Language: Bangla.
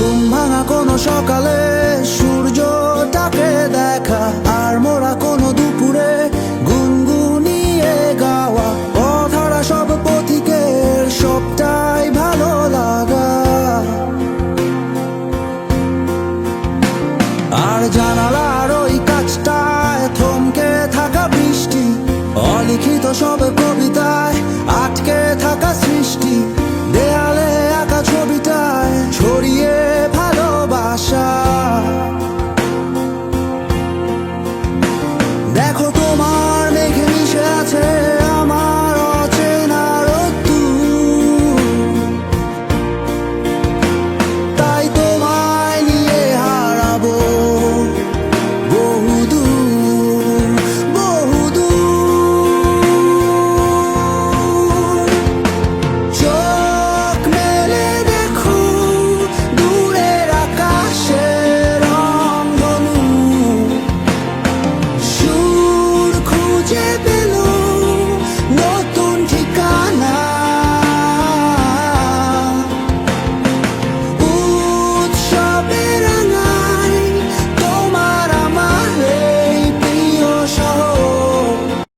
ঘুম ভাঙা কোনো সকালে সূর্যটাকে দেখা, আর মোরা কোনো দুপুরে গুনগুনিয়ে গাওয়া কথাটা সব পথিকের সবটাই ভালো লাগা। আর জানালার ওই কাছটায় থমকে থাকা বৃষ্টি, অলিখিত সব কবিতায় আটকে থাকা সৃষ্টি।